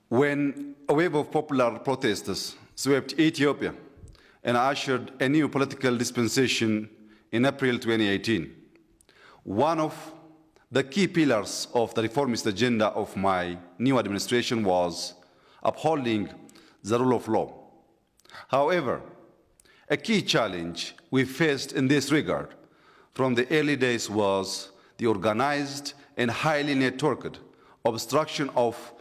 When a wave of popular protesters swept Ethiopia and ushered a new political dispensation in April 2018, one of the key pillars of the reformist agenda of my new administration was upholding the rule of law. However, a key challenge we faced in this regard from the early days was the organized and highly networked obstruction of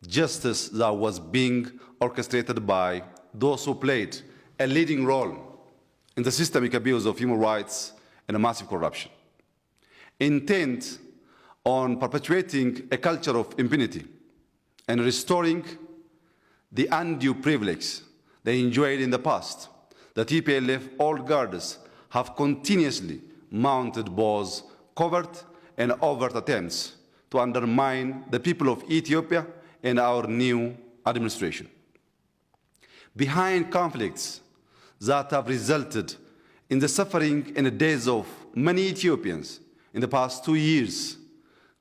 justice that was being orchestrated by those who played a leading role in the systemic abuse of human rights and massive corruption. Intent on perpetuating a culture of impunity and restoring the undue privilege they enjoyed in the past, the TPLF old guards have continuously mounted both covert and overt attempts to undermine the people of Ethiopia and our new administration. Behind conflicts that have resulted in the suffering and the deaths of many Ethiopians in the past 2 years,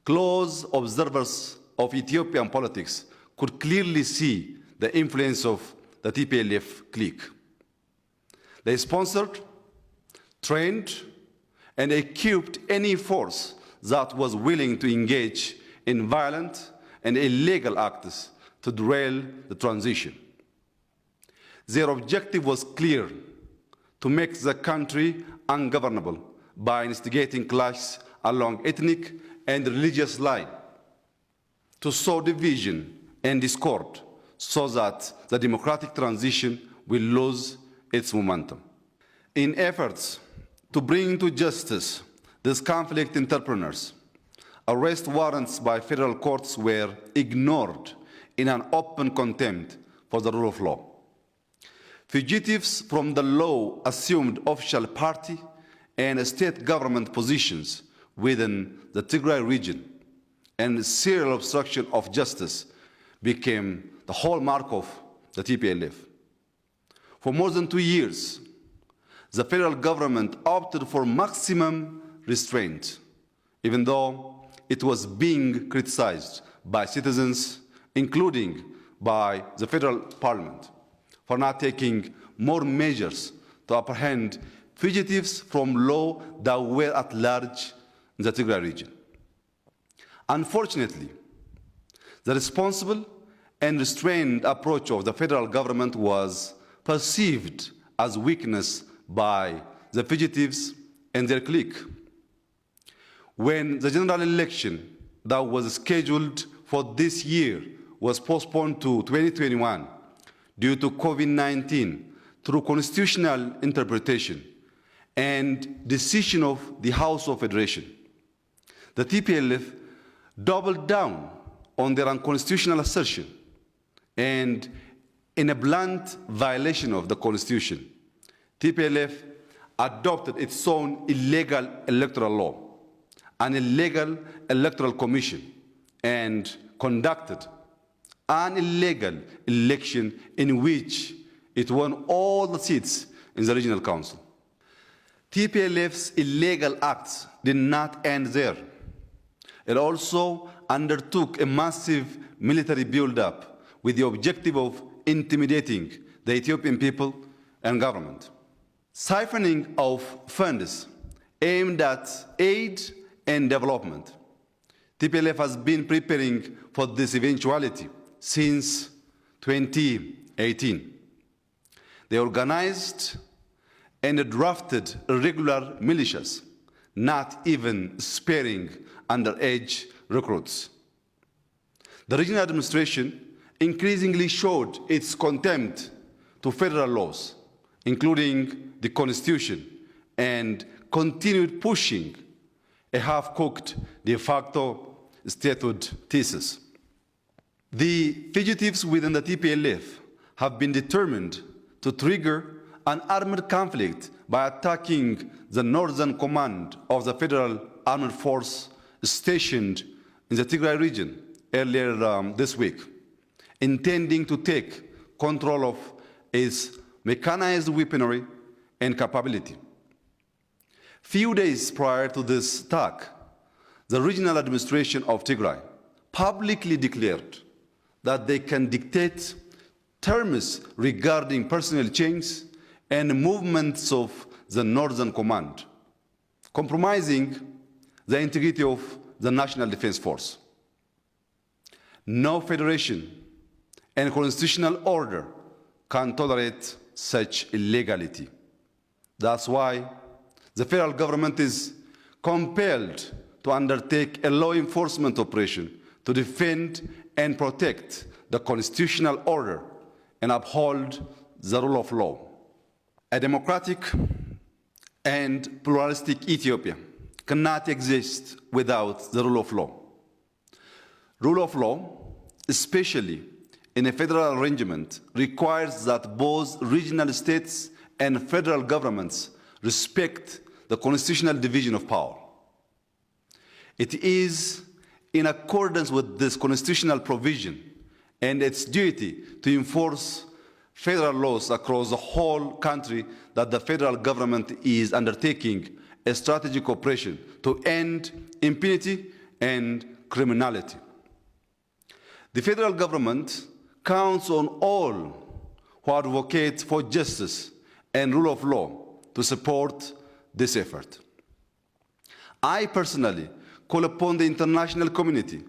close observers of Ethiopian politics could clearly see the influence of the TPLF clique. They sponsored, trained, and equipped any force that was willing to engage in violent and illegal acts to derail the transition. Their objective was clear: to make the country ungovernable by instigating clashes along ethnic and religious lines, to sow division and discord so that the democratic transition will lose its momentum. In efforts to bring to justice these conflict entrepreneurs, arrest warrants by federal courts were ignored in an open contempt for the rule of law. Fugitives from the law assumed official party and state government positions within the Tigray region, and serial obstruction of justice became the hallmark of the TPLF. For more than 2 years, the federal government opted for maximum restraint, even though it was being criticized by citizens, including by the federal parliament, for not taking more measures to apprehend fugitives from law that were at large in the Tigray region. Unfortunately, the responsible and restrained approach of the federal government was perceived as weakness by the fugitives and their clique. When the general election that was scheduled for this year was postponed to 2021 due to COVID-19 through constitutional interpretation and decision of the House of Federation, the TPLF doubled down on their unconstitutional assertion, and in a blunt violation of the Constitution, TPLF adopted its own illegal electoral law, an illegal electoral commission, and conducted an illegal election in which it won all the seats in the regional council. TPLF's illegal acts did not end there. It also undertook a massive military build-up with the objective of intimidating the Ethiopian people and government. Siphoning of funds aimed at aid and development. TPLF has been preparing for this eventuality since 2018. They organized and drafted irregular militias, not even sparing underage recruits. The regional administration increasingly showed its contempt to federal laws, including the Constitution, and continued pushing a half-cooked de facto statehood thesis. The fugitives within the TPLF have been determined to trigger an armed conflict by attacking the northern command of the federal armed force stationed in the Tigray region earlier this week, intending to take control of its mechanized weaponry and capability. Few days prior to this attack, the regional administration of Tigray publicly declared that they can dictate terms regarding personnel change and movements of the Northern Command, compromising the integrity of the National Defense Force. No federation and constitutional order can tolerate such illegality. That's why the federal government is compelled to undertake a law enforcement operation to defend and protect the constitutional order and uphold the rule of law. A democratic and pluralistic Ethiopia cannot exist without the rule of law. Rule of law, especially in a federal arrangement, requires that both regional states and federal governments respect the constitutional division of power. It is in accordance with this constitutional provision and its duty to enforce federal laws across the whole country that the federal government is undertaking a strategic operation to end impunity and criminality. The federal government counts on all who advocate for justice and rule of law to support this effort. I personally call upon the international community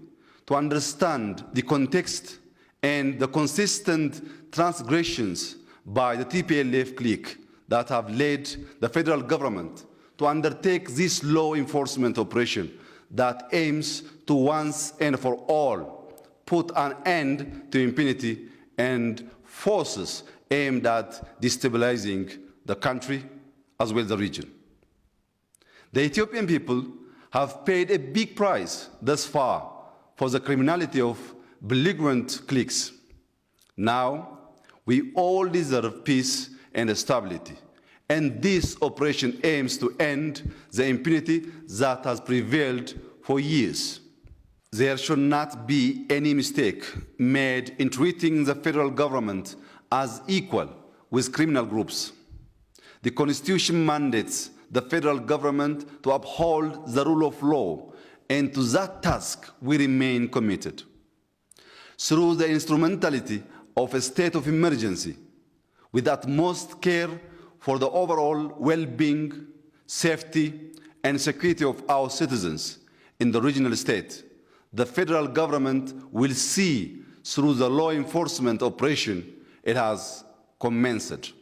to understand the context and the consistent transgressions by the TPLF clique that have led the federal government to undertake this law enforcement operation that aims to once and for all put an end to impunity and forces aimed at destabilizing the country as well as the region. The Ethiopian people have paid a big price thus far for the criminality of belligerent cliques. Now, we all deserve peace and stability, and this operation aims to end the impunity that has prevailed for years. There should not be any mistake made in treating the federal government as equal with criminal groups. The Constitution mandates the federal government to uphold the rule of law, and to that task we remain committed. Through the instrumentality of a state of emergency, with utmost care for the overall well-being, safety, and security of our citizens in the regional state, the federal government will see through the law enforcement operation it has commenced.